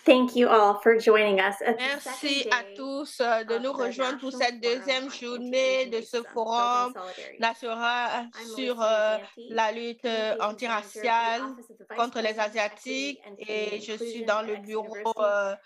Thank you all for joining us at the Merci second à day tous de nous of the rejoindre pour National cette deuxième Forum on journée de ce Interracial Racism, Building forum Solidarity. national I'm sur Melissa Laganti, la lutte Communications Manager for the antiraciale Office of the Vice contre les President, Asiatiques Equity et and je suis Inclusion dans at le X bureau University,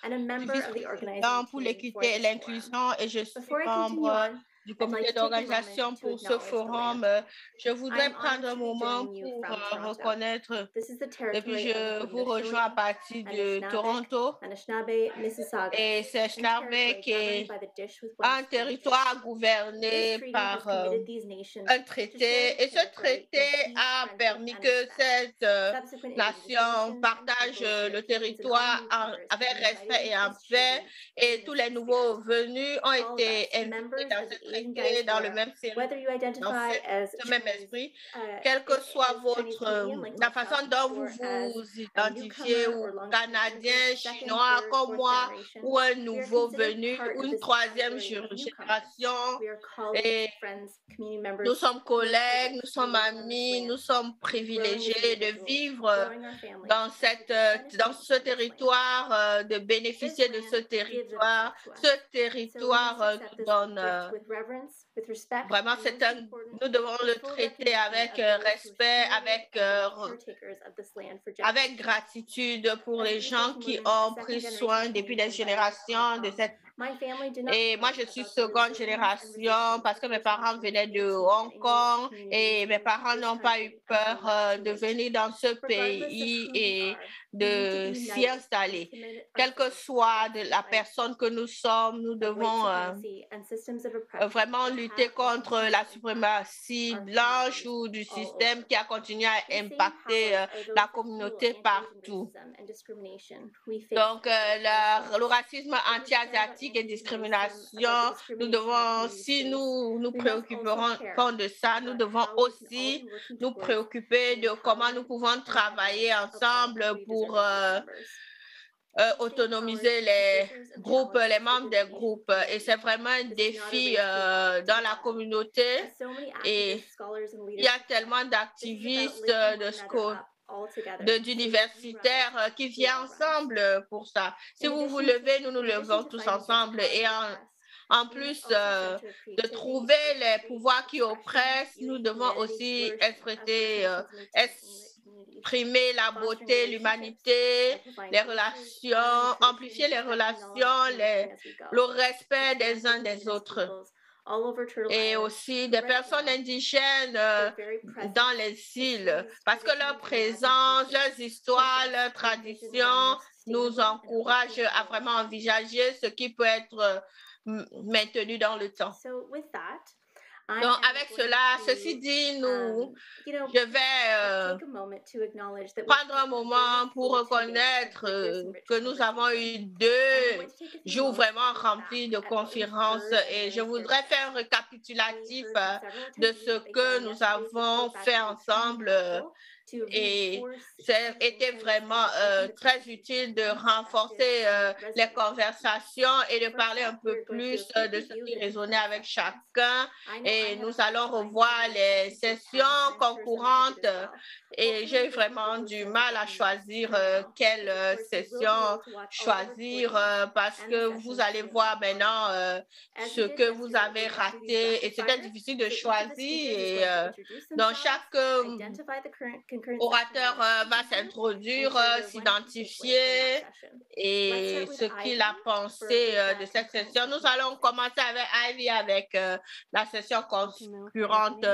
and a du member of the organizing vice-président pour team for l'équité et this forum. l'inclusion et je suis Before I continue membre on, du I'd like comité to take a moment d'organisation to pour ce acknowledge the forum. land. Je voudrais I'm honored prendre un to be moment joining you pour from Toronto. reconnaître, This is the et puis territory of je the vous rejoins à Haudenosaunee, partir de Anishinaabeg, Toronto. Anishinaabe, Mississauga, Et c'est and Schnarbeck territory qui est governed by the Dish with un Wings Free Trade territoire Agreement. This gouverné treaty has par committed these nations un to share traité. the Et ce territory in traité peace, a friendship, permis and que respect. cette Subsequent nation indigenous nations partage and le Europeans and territoire all newcomers avec have been respect invited et en into this paix. treaty Et in tous this les nouveaux spirit. venus ont All of été us, invités members dans of ce the Asian traité, dans le diaspora, même série, whether you dans identify as ce même Chinese, esprit, quelle que soit as Chinese votre Canadian like la myself, façon dont vous or as vous a identifiez, newcomer ou or long-term canadien, immigrant, second, chinois third, comme fourth moi, generation, ou un we are nouveau considered venu, part ou of une this troisième category of newcomers. génération. We are colleagues, Et friends, community members, nous sommes who are collègues, privileged nous to sommes live on this amis, land, nous sommes growing as privilégiés de individuals, vivre growing our families, dans and to dans benefit ce from this land. territoire, de bénéficier de This ce land gives territoire. itself to us. Ce So we territoire must accept nous this donne gift with reverence, with respect, vraiment, and most important, nous devons le with full traiter recognition avec of those who respect, stewarded avec and been caretakers of this land for avec generations. gratitude pour As les a gens second qui woman, ont a pris second soin generation depuis des Canadian by birth générations Hong de Kong, cette. my family did not Et moi, je learn suis about the seconde resilience and génération resistance parce que of mes First parents Nations venaient de communities Hong and Kong Indigenous et mes communities parents in this n'ont pas eu country peur until much de too late. venir dans ce Regardless of pays who we et are, we need to de be s'y united and installer. commit Quelle que ourselves soit to la fight personne que nous sommes, nous of white devons supremacy and systems of oppression vraiment that lutter have and contre continue la to impact suprématie our blanche communities ou du all système over. qui a continué à The same impacter powers are those la that fuel communauté anti-Asian partout. racism and discrimination we face Donc, across our le schools. racisme If we care about anti-asiatique et anti-Asian racism, about the discrimination, nous discrimination our devons, communities si face, nous we must also préoccuperons care de ça, nous about devons how we can all aussi be working nous towards préoccuper the de comment nous empowerment pouvons and travailler betterment of all ensemble equity pour deserving group members. autonomiser les membres des groupes. Et c'est vraiment un défi dans la communauté. Et il y a tellement d'activistes, d'universitaires qui viennent ensemble pour ça. Si vous vous levez, nous nous levons tous ensemble. Et en plus de trouver les pouvoirs qui oppressent, nous devons aussi exprimer la beauté, l'humanité, les relations, amplifier les relations, le respect des uns des autres. Et aussi des personnes indigènes dans les îles, parce que leur présence, leurs histoires, leurs traditions nous encouragent à vraiment envisager ce qui peut être maintenu dans le temps. Donc, avec cela, ceci dit, je vais prendre un moment pour reconnaître que nous avons eu 2 jours vraiment remplis de conférences et je voudrais faire un récapitulatif de ce que nous avons fait ensemble. Et c'était vraiment très utile de renforcer les conversations et de parler un peu plus de ce qui résonnait avec chacun. Et nous allons revoir les sessions concurrentes. Et j'ai vraiment du mal à choisir quelle session choisir parce que vous allez voir maintenant ce que vous avez raté. Et c'était difficile de choisir. Et dans chaque orateur va s'introduire, s'identifier et ce qu'il a pensé de cette session. Nous allons commencer avec Ivy avec la session concurrente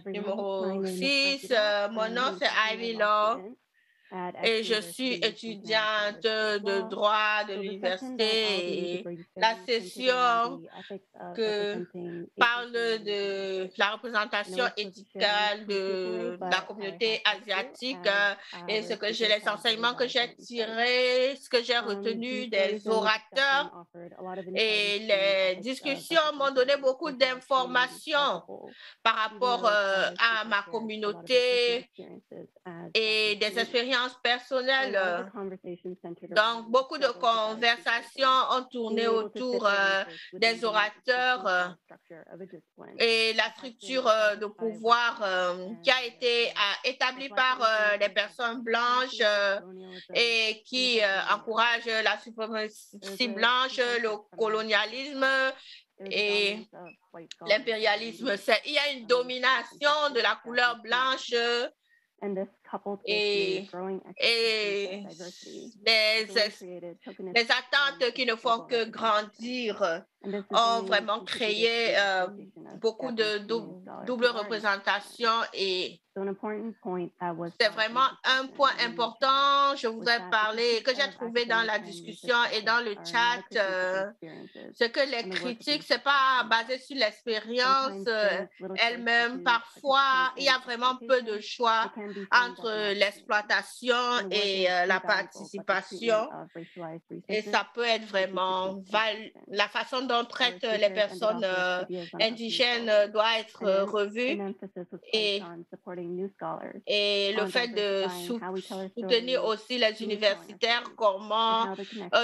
numéro 6. Mon nom, c'est Ivy Law. et je suis étudiante de droit de l'université. Et la session que parle de la représentation éthicale de la communauté asiatique et les enseignements que j'ai tirés, ce que j'ai retenu des orateurs et les discussions m'ont donné beaucoup d'informations par rapport à ma communauté et des expériences personnelles. Donc, beaucoup de conversations ont tourné autour des orateurs et la structure de pouvoir qui a été établie par les personnes blanches et qui encourage la suprématie blanche, le colonialisme et l'impérialisme. Il y a une domination de la couleur blanche et les attentes qui ne font que grandir ont vraiment créé beaucoup de double représentation et c'est vraiment un point important. Je voudrais parler, que j'ai trouvé dans la discussion et dans le chat, c'est que les critiques, ce n'est pas basé sur l'expérience elle-même. Parfois, il y a vraiment peu de choix entre l'exploitation et la participation. Et ça peut être vraiment la façon dont on traite les personnes indigènes doit être revue. Et le fait de soutenir aussi les universitaires, comment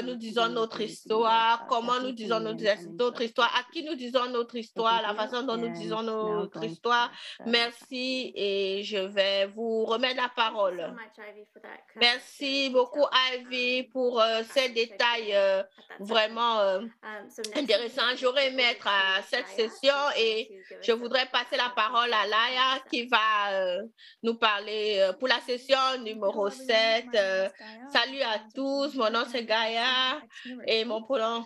nous disons notre histoire, comment nous disons notre histoire, à qui nous disons notre histoire, la façon dont nous disons notre histoire. Merci et je vais vous remettre la parole. Merci beaucoup, Ivy, pour ces détails vraiment intéressants. J'aurais aimé être à cette session et je voudrais passer la parole à Laia qui va nous parler pour la session numéro 7. Salut à tous, mon nom c'est Gaïa et mon pronom.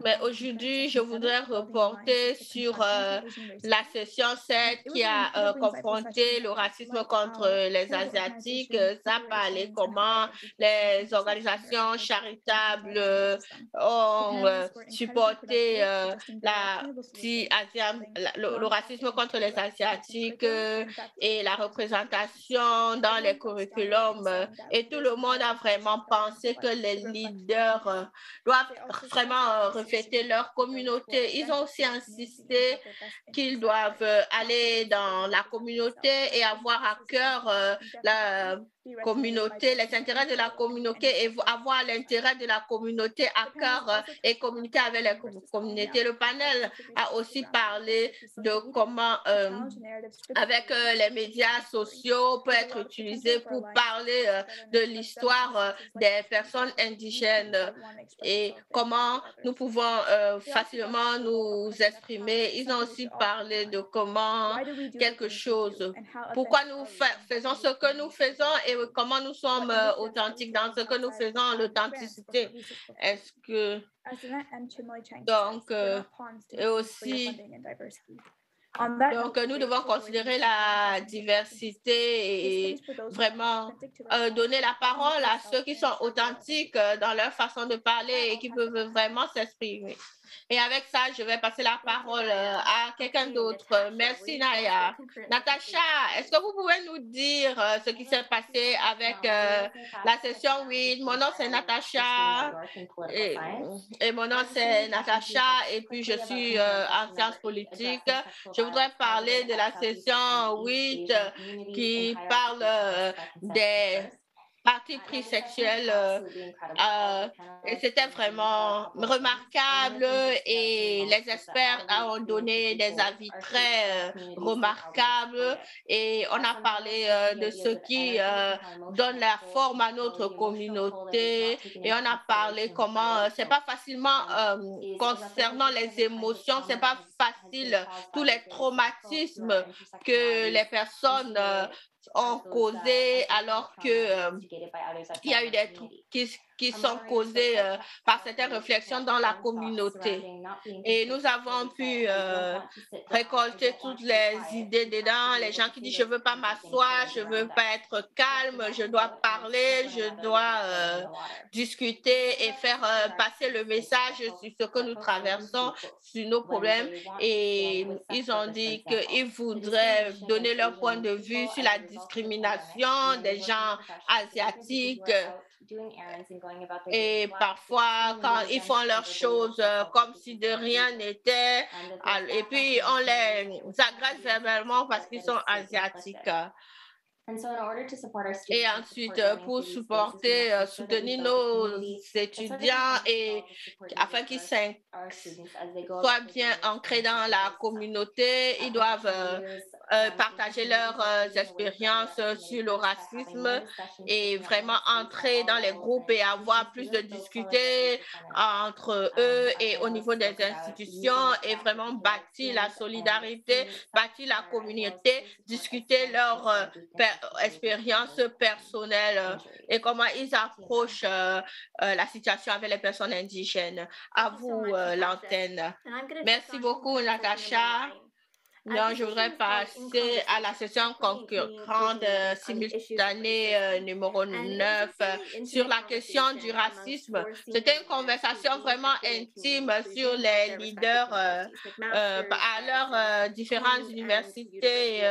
Mais aujourd'hui, je voudrais reporter sur la session 7 qui a confronté le racisme contre les Asiatiques. Ça parlait comment les organisations charitables ont supporté le racisme contre les Asiatiques et la représentation dans les curriculums. Et tout le monde a vraiment pensé que les leaders doivent vraiment refléter leur communauté. Ils ont aussi insisté qu'ils doivent aller dans la communauté et avoir à cœur la communauté, les intérêts de la communauté et avoir l'intérêt de la communauté à cœur et communiquer avec les communautés. Le panel a aussi parlé de comment avec les médias sociaux peut être utilisé pour parler de l'histoire des personnes indigènes et comment nous pouvons facilement nous exprimer. Ils ont aussi parlé de comment quelque chose, pourquoi nous faisons ce que nous faisons et comment nous sommes authentiques dans ce que nous faisons, l'authenticité. Est-ce que donc et aussi donc, nous devons considérer la diversité et vraiment donner la parole à ceux qui sont authentiques dans leur façon de parler et qui peuvent vraiment s'exprimer. Et avec ça, je vais passer la parole à quelqu'un d'autre. Merci, Naya. Natacha, est-ce que vous pouvez nous dire ce qui s'est passé avec la session 8? Mon nom, c'est Natacha. Et mon nom, c'est Natacha. Et puis, je suis en sciences politiques. Je voudrais parler de la session 8 qui parle des parti pris sexuel et c'était vraiment remarquable et les experts ont donné des avis très remarquables et on a parlé de ce qui donne la forme à notre communauté et on a parlé comment c'est pas facilement concernant les émotions, c'est pas facile tous les traumatismes que les personnes ont causé alors que il y a eu des trucs qui sont causées par certaines réflexions dans la communauté. Et nous avons pu récolter toutes les idées dedans. Les gens qui disent je ne veux pas m'asseoir, je ne veux pas être calme, je dois parler, je dois discuter et faire passer le message sur ce que nous traversons, sur nos problèmes. Et ils ont dit qu'ils voudraient donner leur point de vue sur la discrimination des gens asiatiques. Et parfois, quand ils font leurs choses comme si de rien n'était, et puis on les agresse verbalement parce qu'ils sont asiatiques. Et ensuite, pour soutenir nos étudiants et afin qu'ils soient bien ancrés dans la communauté, ils doivent partager leurs expériences sur le racisme et vraiment entrer dans les groupes et avoir plus de discuter entre eux et au niveau des institutions et vraiment bâtir la solidarité, bâtir la communauté, discuter leur expérience personnelle et comment ils approchent la situation avec les personnes indigènes. À vous l'antenne. Merci beaucoup, Natacha. Non, je voudrais passer à la session concurrente simultanée numéro 9 sur la question du racisme. C'était une conversation vraiment intime sur les leaders à leurs différentes universités.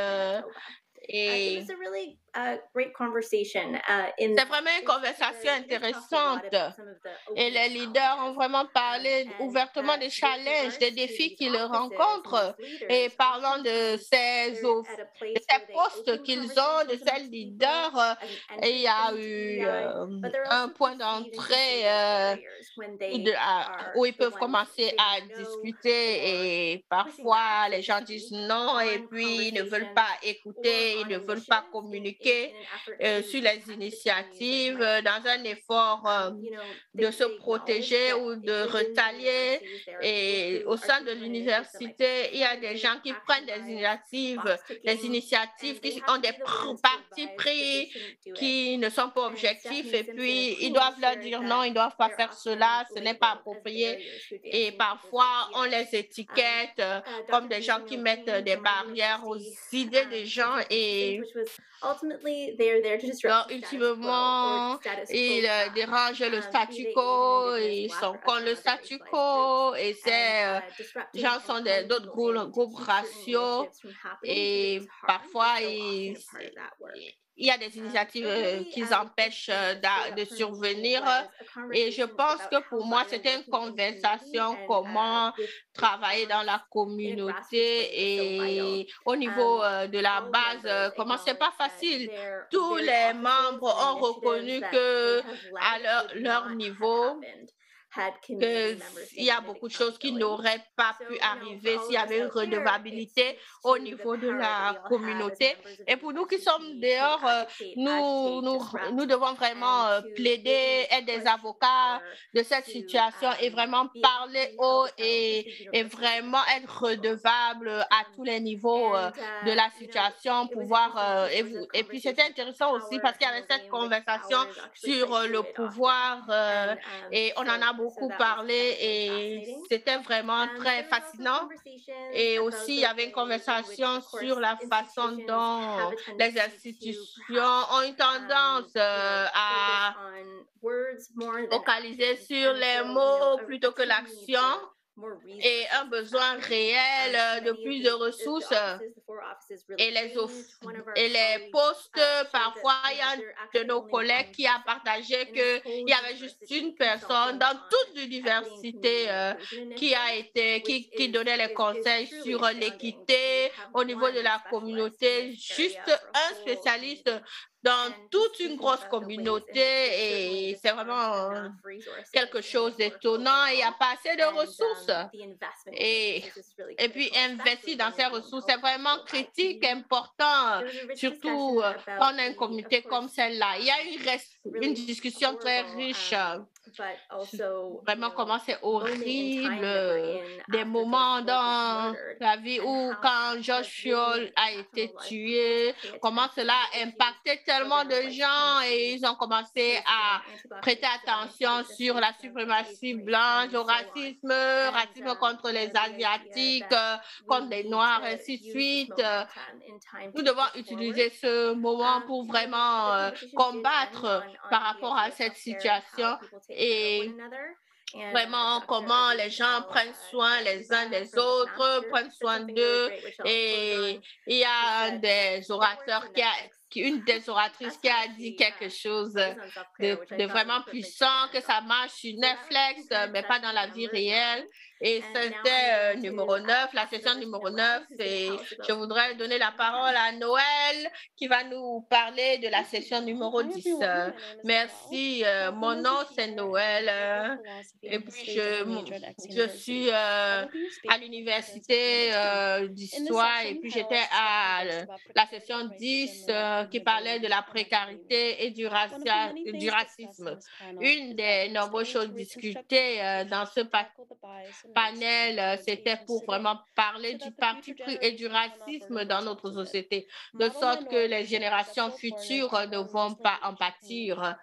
Et c'est vraiment une conversation intéressante. Et les leaders ont vraiment parlé ouvertement des challenges, des défis qu'ils rencontrent et parlant de ces postes qu'ils ont, de ces leaders. Et il y a eu un point d'entrée où ils peuvent commencer à discuter et parfois les gens disent non et puis ils ne veulent pas écouter, ils ne veulent pas communiquer sur les initiatives dans un effort de se protéger ou de retalier. Et au sein de l'université, il y a des gens qui prennent des initiatives qui ont des partis pris qui ne sont pas objectifs et puis ils doivent leur dire non, ils ne doivent pas faire cela, ce n'est pas approprié. Et parfois, on les étiquette comme des gens qui mettent des barrières aux idées des gens et ultimement, ils dérangent le statu quo, ils sont contre le statu quo et ces gens sont d'autres groupes raciaux et parfois il y a des initiatives qui empêchent de survenir et je pense que pour moi, c'était une conversation comment travailler dans la communauté et au niveau de la base, comment c'est pas facile. Tous les membres ont reconnu que à leur niveau, qu'il y a beaucoup de choses qui n'auraient pas pu arriver s'il y avait une redevabilité au niveau de la communauté. Et pour nous qui sommes dehors, nous devons vraiment plaider, être des avocats de cette situation et vraiment parler haut et vraiment être redevable à tous les niveaux de la situation, pouvoir et puis c'était intéressant aussi parce qu'il y avait cette conversation sur le pouvoir et on en a beaucoup parlé et c'était vraiment très fascinant. Et aussi, il y avait une conversation sur la façon dont les institutions ont une tendance à focaliser sur les mots plutôt que l'action et un besoin réel de plus de ressources. Et les postes, parfois, il y a un de nos collègues qui a partagé qu'il y avait juste une personne dans toute l'université qui donnait les conseils sur l'équité au niveau de la communauté, juste un spécialiste dans toute une grosse communauté et c'est vraiment quelque chose d'étonnant. Il n'y a pas assez de ressources. Et puis investir dans ces ressources, c'est vraiment critique, important, surtout quand on a une communauté comme celle-là. Il y a une discussion très riche vraiment comment c'est horrible, des moments dans la vie où quand George Floyd a été tué, comment cela a impacté tellement de gens et ils ont commencé à prêter attention sur la suprématie blanche, le racisme contre les Asiatiques, contre les Noirs, ainsi de suite. Nous devons utiliser ce moment pour vraiment combattre par rapport à cette situation et vraiment comment les gens prennent soin les uns des autres, prennent soin d'eux. Et il y a un des orateurs une des oratrices qui a dit quelque chose de vraiment puissant, que ça marche sur Netflix, mais pas dans la vie réelle. Et c'était numéro 9, la session numéro 9. Et je voudrais donner la parole à Noël qui va nous parler de la session numéro 10. Merci, mon nom c'est Noël. Et puis je suis à l'université d'histoire et puis j'étais à la session 10 qui parlait de la précarité et du racisme. Une des nombreuses choses discutées dans ce panel, c'était pour vraiment parler du parti pris et du racisme dans notre société, de sorte que les générations futures ne vont pas en pâtir.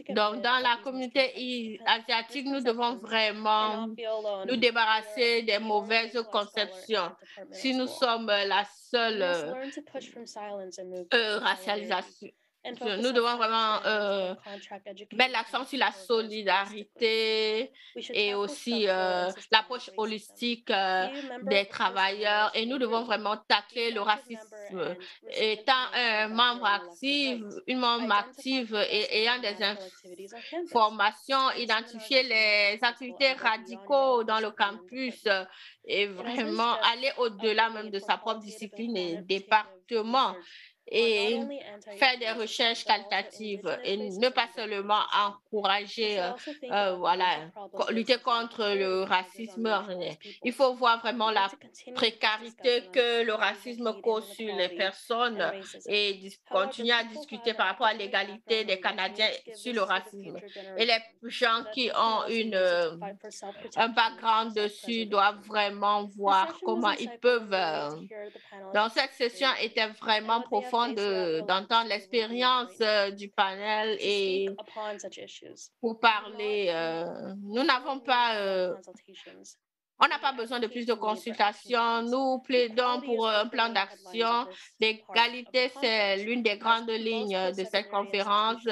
Donc, dans la communauté asiatique, nous devons vraiment nous débarrasser des mauvaises conceptions. Si nous sommes la seule racialisation, nous devons vraiment mettre l'accent sur la solidarité et aussi l'approche holistique des travailleurs et nous devons vraiment tacler le racisme. Étant un membre actif, une membre active et ayant des informations, identifier les activités radicaux dans le campus et vraiment aller au-delà même de sa propre discipline et département et faire des recherches qualitatives et ne pas seulement encourager, lutter contre le racisme. Il faut voir vraiment la précarité que le racisme cause sur les personnes et continuer à discuter par rapport à l'égalité des Canadiens sur le racisme. Et les gens qui ont un background dessus doivent vraiment voir comment ils peuvent. Donc, cette session était vraiment profonde d'entendre l'expérience du panel et pour parler. Nous n'avons pas. On n'a pas besoin de plus de consultations. Nous plaidons pour un plan d'action. L'égalité, c'est l'une des grandes lignes de cette conférence.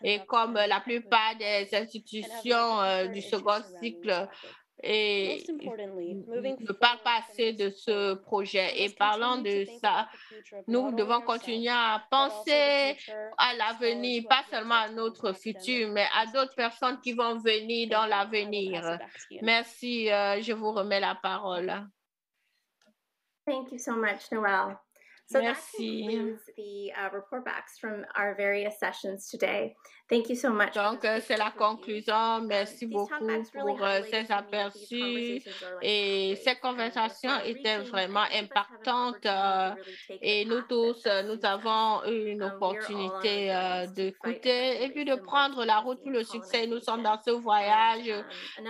Et comme la plupart des institutions du second cycle, et ne parle pas assez de ce projet. Et parlant de ça, nous devons continuer à penser à l'avenir, pas seulement à notre futur, mais à d'autres personnes qui vont venir dans l'avenir. Merci, je vous remets la parole. Thank you so much, Noelle. So merci. That concludes the report backs from our various sessions today. Thank you so much. Donc, c'est la conclusion. Merci beaucoup pour ces aperçus. Et cette conversation était vraiment impactante. Et nous tous, nous avons eu une opportunité d'écouter et puis de prendre la route pour le succès. Nous sommes dans ce voyage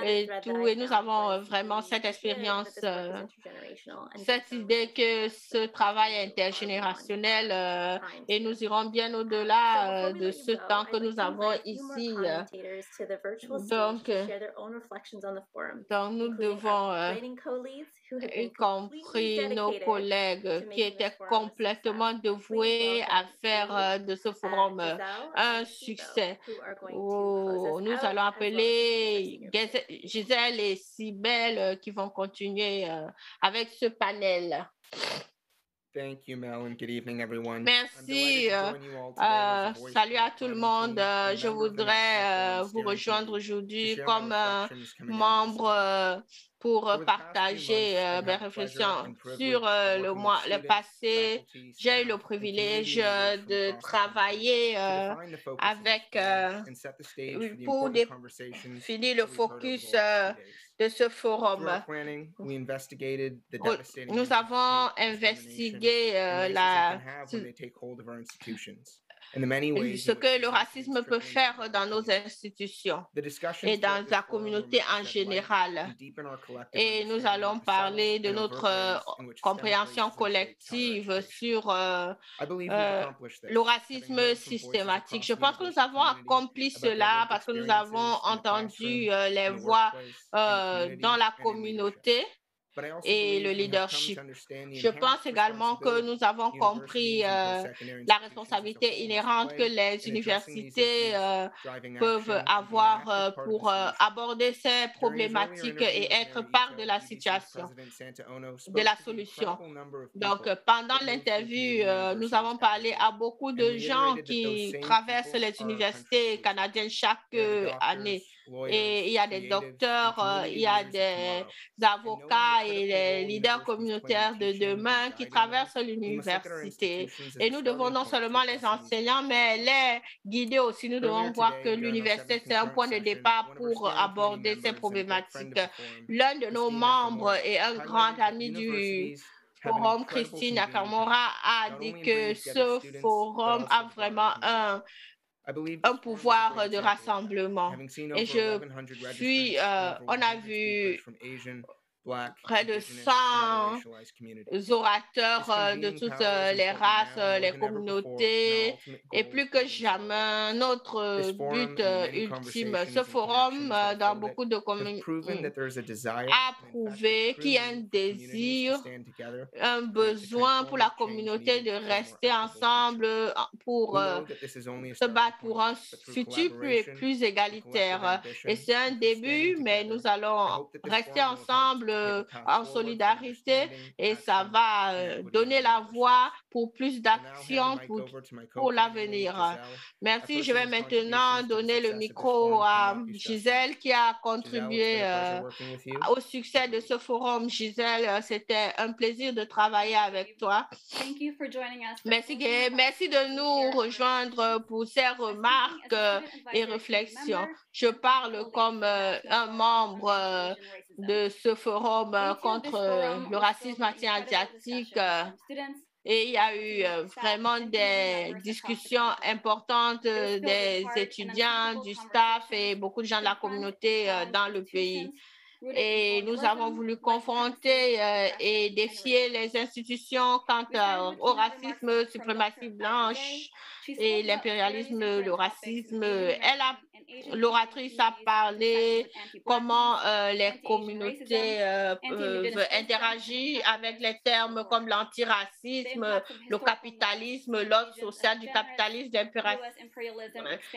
et tout. Et nous avons vraiment cette expérience, cette idée que ce travail est intergénérationnel et nous irons bien au-delà de ce temps que nous avons ici. Donc nous devons, y compris nos collègues qui étaient complètement dévoués à faire de ce forum un succès. Nous allons appeler Gisèle et Cybèle qui vont continuer avec ce panel. Thank you, Mel, and good evening, everyone. Merci. Salut à tout le monde. Je voudrais vous rejoindre aujourd'hui comme membre pour partager mes réflexions sur le passé. J'ai eu le privilège de travailler avec pour finir le focus de ce forum. Nous avons investigué ce que le racisme peut faire dans nos institutions et dans la communauté en général. Et nous allons parler de notre compréhension collective sur le racisme systématique. Je pense que nous avons accompli cela parce que nous avons entendu les voix dans la communauté et le leadership. Je pense également que nous avons compris la responsabilité inhérente que les universités peuvent avoir pour aborder ces problématiques et être part de la situation, de la solution. Donc, pendant l'interview, nous avons parlé à beaucoup de gens qui traversent les universités canadiennes chaque année. Et il y a des docteurs, il y a des avocats et les leaders communautaires de demain qui traversent l'université. Et nous devons non seulement les enseignants, mais les guider aussi. Nous devons voir que l'université, c'est un point de départ pour aborder ces problématiques. L'un de nos membres et un grand ami du forum, Christine Nakamura, a dit que ce forum a vraiment un pouvoir de rassemblement. Et on a vu près de 100 orateurs de toutes les races, les communautés, et plus que jamais, notre but ultime, ce forum, dans beaucoup de communautés, a prouvé qu'il y a un désir, un besoin pour la communauté de rester ensemble pour se battre pour un futur plus égalitaire. Et c'est un début, mais nous allons rester ensemble en solidarité et ça va donner la voie pour plus d'actions pour l'avenir. Merci. Je vais maintenant donner le micro à Gisèle qui a contribué au succès de ce forum. Gisèle, c'était un plaisir de travailler avec toi. Merci, Gaye. Merci de nous rejoindre pour ces remarques et réflexions. Je parle comme un membre de ce forum contre le racisme anti-asiatique. Et il y a eu vraiment des discussions importantes des étudiants, du staff et beaucoup de gens de la communauté dans le pays. Et nous avons voulu confronter et défier les institutions quant au racisme, suprématie blanche et l'impérialisme, le racisme. L'oratrice a parlé comment les communautés peuvent interagir avec les termes comme l'antiracisme, le capitalisme, l'ordre social du capitalisme,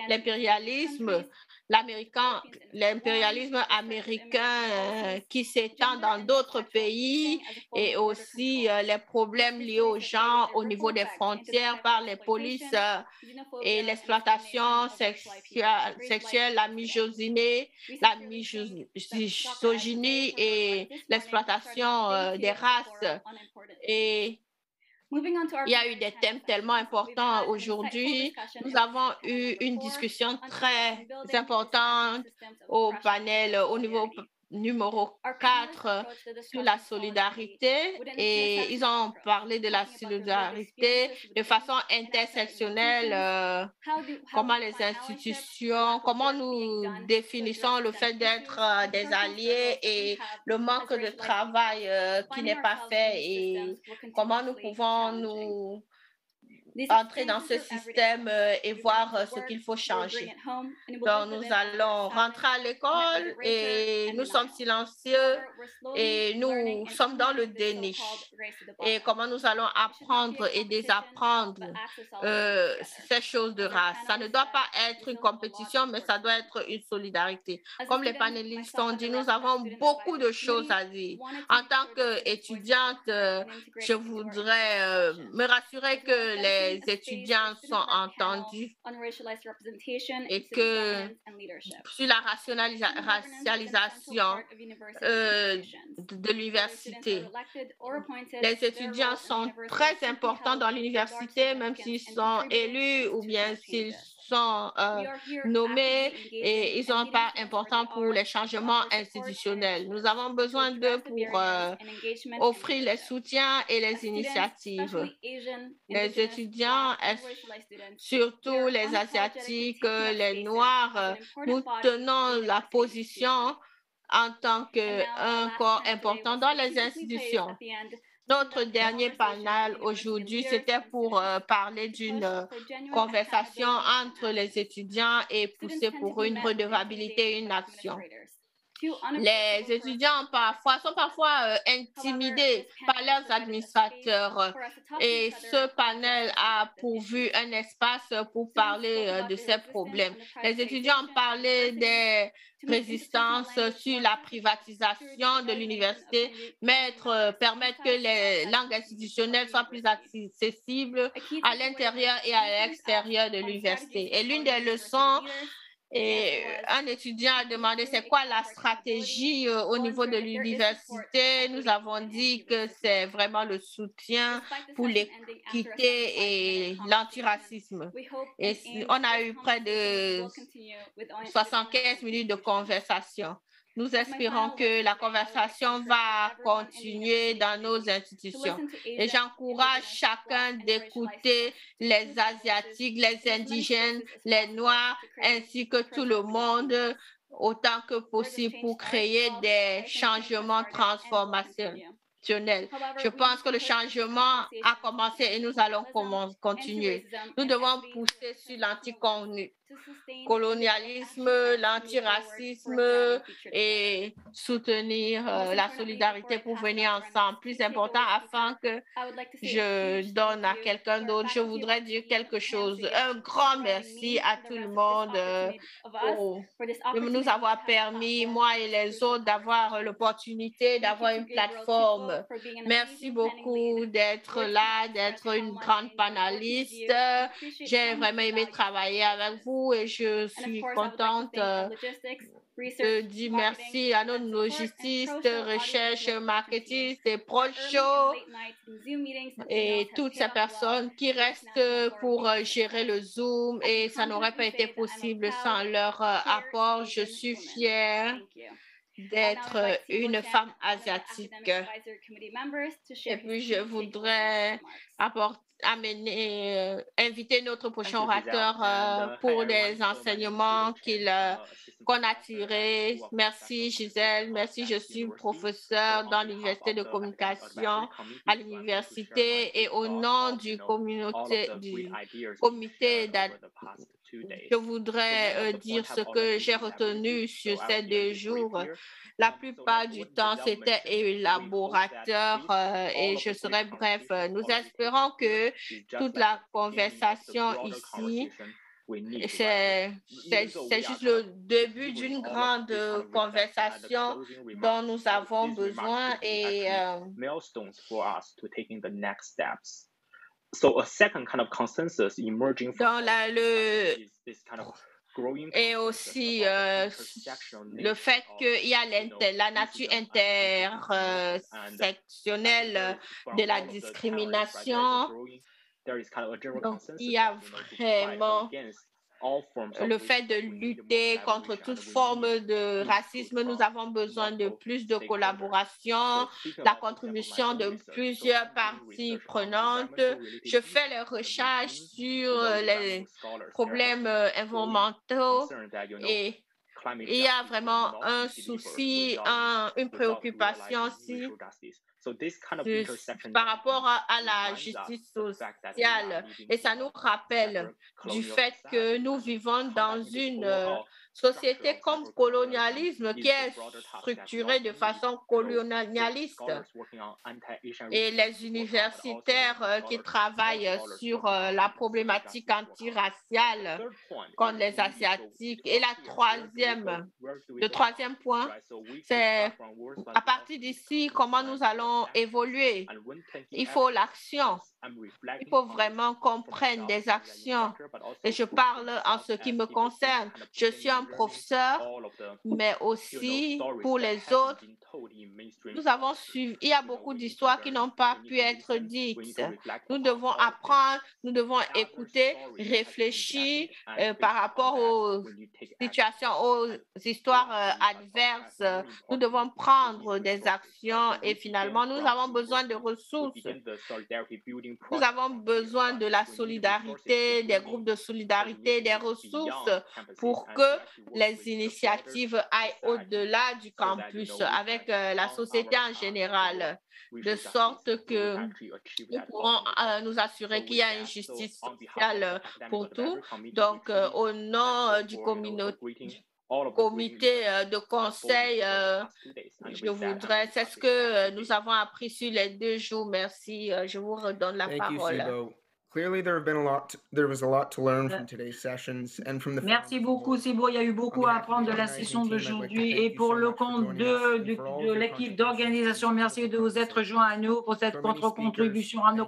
l'impérialisme, l'impérialisme américain qui s'étend dans d'autres pays et aussi les problèmes liés aux gens au niveau des frontières par les polices et l'exploitation sexuelle, la misogynie et l'exploitation des races. Et il y a eu des thèmes tellement importants aujourd'hui. Nous avons eu une discussion très importante au panel au niveau numéro 4 sur la solidarité et ils ont parlé de la solidarité de façon intersectionnelle, comment les institutions, comment nous définissons le fait d'être des alliés et le manque de travail qui n'est pas fait et comment nous pouvons nous entrer dans ce système et voir ce qu'il faut changer. Donc, nous allons rentrer à l'école et nous sommes silencieux et nous sommes dans le déni. Et comment nous allons apprendre et désapprendre ces choses de race. Ça ne doit pas être une compétition, mais ça doit être une solidarité. Comme les panélistes ont dit, nous avons beaucoup de choses à dire. En tant qu'étudiante, je voudrais me rassurer que les étudiants sont entendus et que sur la racialisation de l'université, les étudiants sont très importants dans l'université, même s'ils sont élus ou bien s'ils sont nommés et ils ont une part importante pour les changements institutionnels. Nous avons besoin d'eux pour offrir les soutiens et les initiatives. Les étudiants, surtout les Asiatiques, les Noirs, nous tenons la position en tant qu'un corps important dans les institutions. Notre dernier panel aujourd'hui, c'était pour parler d'une conversation entre les étudiants et pousser pour une redevabilité et une action. Les étudiants sont parfois intimidés par leurs administrateurs et ce panel a pourvu un espace pour parler de ces problèmes. Les étudiants ont parlé des résistances sur la privatisation de l'université, permettre que les langues institutionnelles soient plus accessibles à l'intérieur et à l'extérieur de l'université. Et l'une des leçons, et un étudiant a demandé c'est quoi la stratégie au niveau de l'université. Nous avons dit que c'est vraiment le soutien pour l'équité et l'antiracisme. Et on a eu près de 75 minutes de conversation. Nous espérons que la conversation va continuer dans nos institutions. Et j'encourage chacun d'écouter les Asiatiques, les indigènes, les Noirs, ainsi que tout le monde autant que possible pour créer des changements transformationnels. Je pense que le changement a commencé et nous allons continuer. Nous devons pousser sur l'anticolonialisme, l'antiracisme et soutenir la solidarité pour venir ensemble. Plus important, afin que je donne à quelqu'un d'autre, je voudrais dire quelque chose. Un grand merci à tout le monde pour nous avoir permis, moi et les autres, d'avoir l'opportunité d'avoir une plateforme. Merci beaucoup d'être là, d'être une grande panéliste. J'ai vraiment aimé travailler avec vous et je suis contente de dire merci à nos logististes, recherche, marketistes et pro-show et toutes ces personnes qui restent pour gérer le Zoom et ça n'aurait pas été possible sans leur apport. Je suis fière d'être une femme asiatique. Et puis, je voudrais inviter notre prochain orateur pour des enseignements qu'on a tirés. Merci Gisèle, merci. Je suis professeure dans l'Université de communication à l'université et au nom du comité je voudrais dire ce que j'ai retenu sur ces 2 jours. La plupart du temps, c'était élaborateur et je serai bref. Nous espérons que toute la conversation ici, c'est juste le début d'une grande conversation dont nous avons besoin et So a second kind of consensus emerging from et aussi le fait qu'il y a la nature intersectionnelle de la discrimination. Donc, il y a vraiment le fait de lutter contre toute forme de racisme. Nous avons besoin de plus de collaboration, la contribution de plusieurs parties prenantes. Je fais les recherches sur les problèmes environnementaux et il y a vraiment un souci, une préoccupation aussi par rapport à la justice sociale. Et ça nous rappelle du fait que nous vivons dans une société comme colonialisme qui est structurée de façon colonialiste. Et les universitaires qui travaillent sur la problématique antirraciale contre les Asiatiques. Et le troisième point, c'est à partir d'ici, comment nous allons évoluer. Il faut l'action. Il faut vraiment qu'on prenne des actions. Et je parle en ce qui me concerne. Je suis un professeur, mais aussi pour les autres. Nous avons suivi, il y a beaucoup d'histoires qui n'ont pas pu être dites. Nous devons apprendre, nous devons écouter, réfléchir par rapport aux situations, aux histoires adverses. Nous devons prendre des actions et finalement, nous avons besoin de ressources. Nous avons besoin de la solidarité, des groupes de solidarité, des ressources pour que les initiatives aillent au-delà du campus avec la société en général, de sorte que nous pourrons nous assurer qu'il y a une justice sociale pour tous. Donc, au nom du comité de conseil, je voudrais, c'est ce que nous avons appris sur les 2 jours. Merci, je vous redonne la parole. Merci beaucoup, Sibo. Il y a eu beaucoup à apprendre de la session d'aujourd'hui. Et pour le compte de l'équipe d'organisation, merci de vous être joints à nous pour cette contre-contribution à nos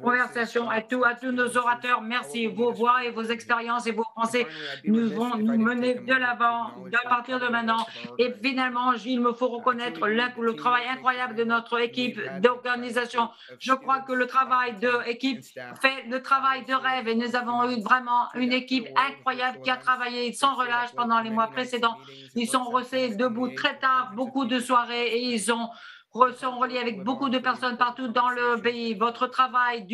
conversations. À tous nos orateurs, merci. Vos voix et vos expériences et vos pensées nous vont nous mener de l'avant à partir de maintenant. Et finalement, il me faut reconnaître le travail incroyable de notre équipe d'organisation. Je crois que le travail d'équipe fait le travail de rêve et nous avons eu vraiment une équipe incroyable qui a travaillé sans relâche pendant les mois précédents. Ils sont restés debout très tard, beaucoup de soirées et ils sont reliés avec beaucoup de personnes partout dans le pays. Votre travail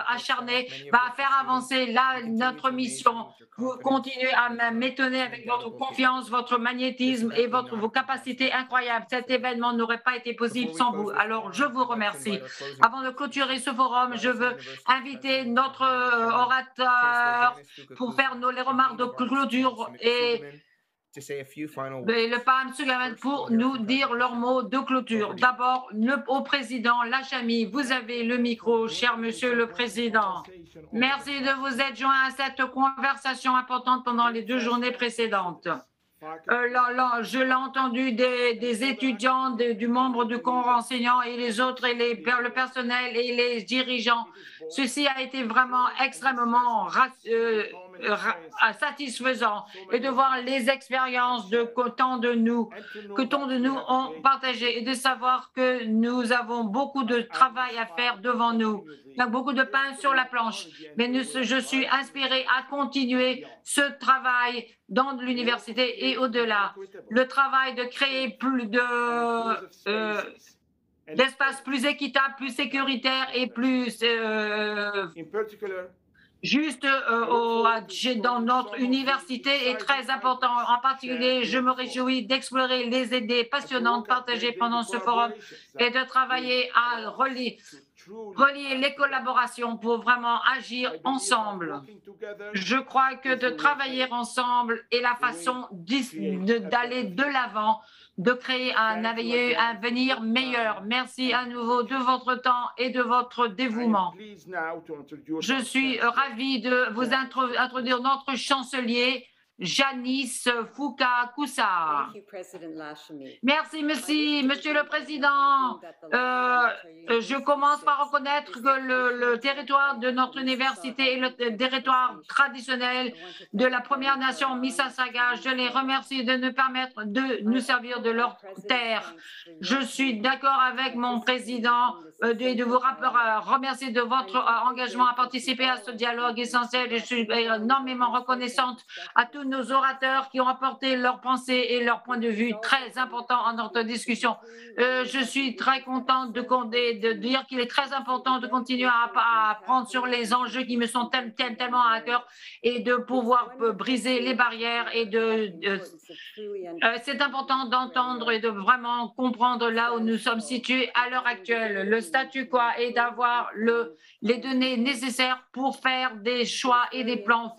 acharné va faire avancer notre mission. Vous continuez à m'étonner avec votre confiance, votre magnétisme et vos capacités incroyables. Cet événement n'aurait pas été possible sans vous. Alors, je vous remercie. Avant de clôturer ce forum, je veux inviter notre orateur pour faire les remarques de clôture et le Pam Sugaman pour nous dire leurs mots de clôture. D'abord, au président Lachami, vous avez le micro, cher monsieur le président. Merci de vous être joint à cette conversation importante pendant les 2 journées précédentes. Je l'ai entendu des étudiants, du membre du corps enseignant et les autres, et le personnel et les dirigeants. Ceci a été vraiment extrêmement satisfaisant et de voir les expériences que tant de nous ont partagées et de savoir que nous avons beaucoup de travail à faire devant nous. Il y a beaucoup de pain sur la planche, mais je suis inspirée à continuer ce travail dans l'université et au-delà. Le travail de créer plus d'espaces plus équitables, plus sécuritaires et plus juste dans notre université est très important. En particulier, je me réjouis d'explorer les idées passionnantes partagées pendant ce forum et de travailler à relier les collaborations pour vraiment agir ensemble. Je crois que de travailler ensemble est la façon d'aller de l'avant, de créer un avenir meilleur. Merci à nouveau de votre temps et de votre dévouement. Je suis ravi de vous introduire notre chancelier, Janice Fukakusa. Merci, Monsieur le Président. Je commence par reconnaître que le territoire de notre université est le territoire traditionnel de la Première Nation Mississauga. Je les remercie de nous permettre de nous servir de leur terre. Je suis d'accord avec mon président de vous remercier de votre engagement à participer à ce dialogue essentiel. Je suis énormément reconnaissante à tous nos orateurs qui ont apporté leurs pensées et leurs points de vue très importants en notre discussion. Je suis très contente de dire qu'il est très important de continuer à apprendre sur les enjeux qui me sont tellement à cœur et de pouvoir briser les barrières et c'est important d'entendre et de vraiment comprendre là où nous sommes situés à l'heure actuelle. Le statu quo est d'avoir les données nécessaires pour faire des choix et des plans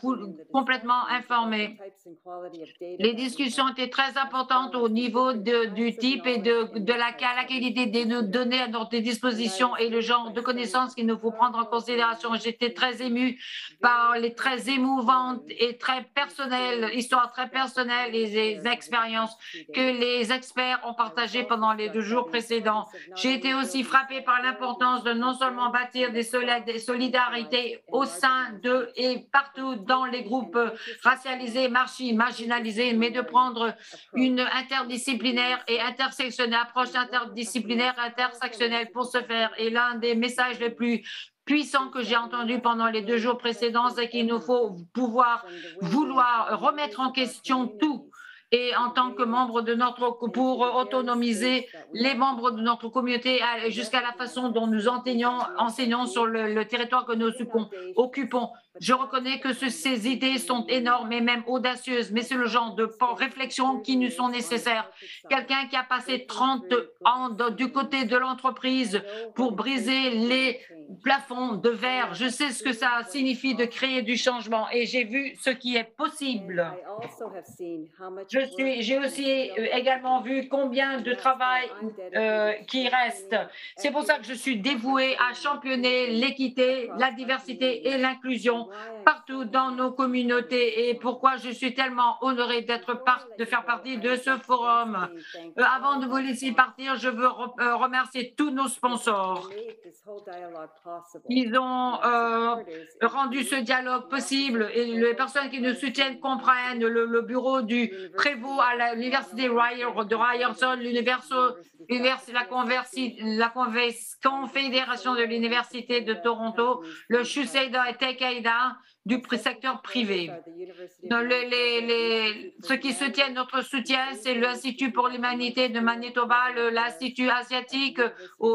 complètement informés. mais les discussions étaient très importantes au niveau du type et de la qualité des données à notre disposition et le genre de connaissances qu'il nous faut prendre en considération. J'étais très émue par les très émouvantes et très personnelles, histoires très personnelles et les expériences que les experts ont partagées pendant les 2 jours précédents. J'ai été aussi frappée par l'importance de non seulement bâtir des solidarités au sein de et partout dans les groupes racialisés, marginalisés, mais de prendre une interdisciplinaire et intersectionnelle, approche interdisciplinaire, intersectionnelle pour ce faire. Et l'un des messages les plus puissants que j'ai entendu pendant les 2 jours précédents, c'est qu'il nous faut vouloir remettre en question tout. Et en tant que membre de pour autonomiser les membres de notre communauté jusqu'à la façon dont nous enseignons sur le territoire que nous occupons. Je reconnais que ces idées sont énormes et même audacieuses, mais c'est le genre de réflexion qui nous sont nécessaires. Quelqu'un qui a passé 30 ans du côté de l'entreprise pour briser les plafonds de verre, je sais ce que ça signifie de créer du changement et j'ai vu ce qui est possible. J'ai aussi également vu combien de travail qui reste. C'est pour ça que je suis dévouée à championner l'équité, la diversité et l'inclusion partout dans nos communautés et pourquoi je suis tellement honorée de faire partie de ce forum. Avant de vous laisser partir, je veux remercier tous nos sponsors. Ils ont rendu ce dialogue possible et les personnes qui nous soutiennent comprennent le bureau du prévôt à l'université de Ryerson, la Confédération de l'Université de Toronto, le Shuseida et Tekeida du secteur privé. Ce qui soutient notre soutien, c'est l'Institut pour l'humanité de Manitoba, l'Institut asiatique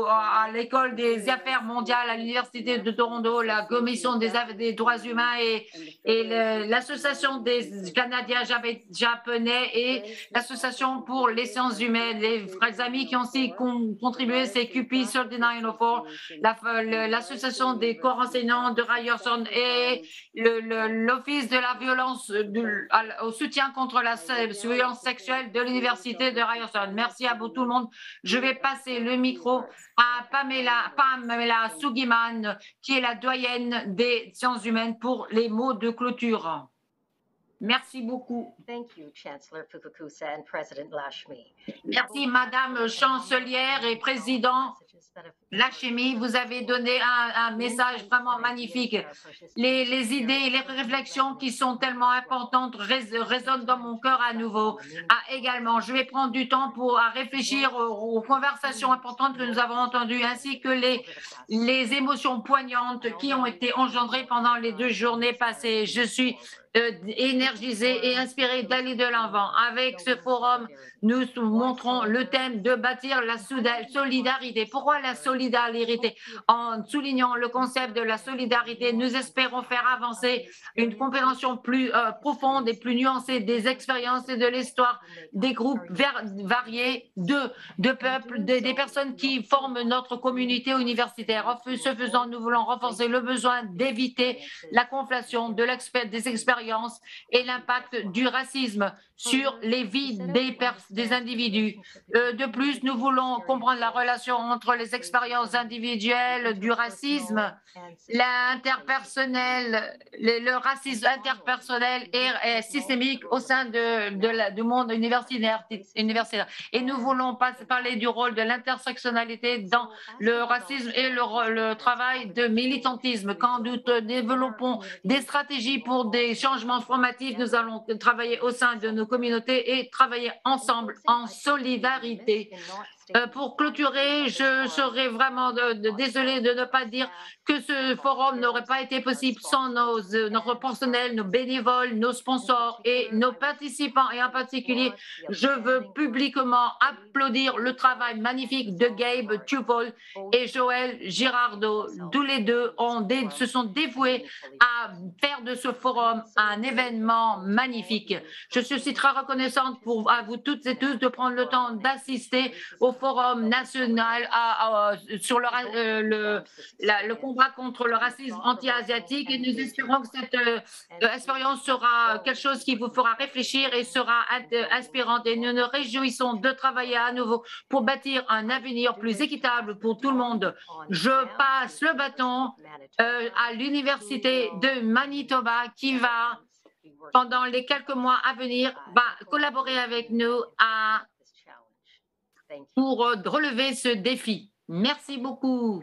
à l'École des affaires mondiales à l'Université de Toronto, la Commission des droits humains et l'Association des Canadiens japonais et l'Association pour les sciences humaines. Les frères amis qui ont aussi contribué, c'est QP 3904, l'Association des corps enseignants de Ryerson et l'Office de la violence, au soutien contre la violence sexuelle de l'Université de Ryerson. Merci à vous tout le monde. Je vais passer le micro à Pamela Sugiman, qui est la doyenne des sciences humaines pour les mots de clôture. Merci beaucoup. Merci, Madame Chancelière et Président Lachemi. Vous avez donné un message vraiment magnifique. Les idées et les réflexions qui sont tellement importantes résonnent dans mon cœur à nouveau. Également, je vais prendre du temps pour réfléchir aux conversations importantes que nous avons entendues, ainsi que les émotions poignantes qui ont été engendrées pendant les 2 journées passées. Je suis énergisée et inspirée d'aller de l'avant. Avec ce forum, nous montrons le thème de bâtir la solidarité. Pourquoi la solidarité? En soulignant le concept de la solidarité, nous espérons faire avancer une compréhension plus profonde et plus nuancée des expériences et de l'histoire des groupes variés de peuples, des personnes qui forment notre communauté universitaire. Ce faisant, nous voulons renforcer le besoin d'éviter la conflation des expériences et l'impact du racisme sur les vies des individus. De plus, nous voulons comprendre la relation entre les expériences individuelles du racisme, le racisme interpersonnel et systémique au sein du monde universitaire. Et nous voulons parler du rôle de l'intersectionnalité dans le racisme et le travail de militantisme. Quand nous développons des stratégies pour des changements formatifs, nous allons travailler au sein de nos communautés et travailler ensemble en solidarité. Pour clôturer, je serais vraiment désolée de ne pas dire que ce forum n'aurait pas été possible sans notre personnel, nos bénévoles, nos sponsors et nos participants. Et en particulier, je veux publiquement applaudir le travail magnifique de Gabe Tupol et Joël Girardeau. Tous les deux se sont dévoués à faire de ce forum un événement magnifique. Je suis aussi très reconnaissante à vous toutes et tous de prendre le temps d'assister au Forum national sur le combat contre le racisme anti-asiatique et nous espérons que cette expérience sera quelque chose qui vous fera réfléchir et sera inspirante et nous nous réjouissons de travailler à nouveau pour bâtir un avenir plus équitable pour tout le monde. Je passe le bâton à l'Université de Manitoba qui va, pendant les quelques mois à venir, va collaborer avec nous pour relever ce défi. Merci beaucoup.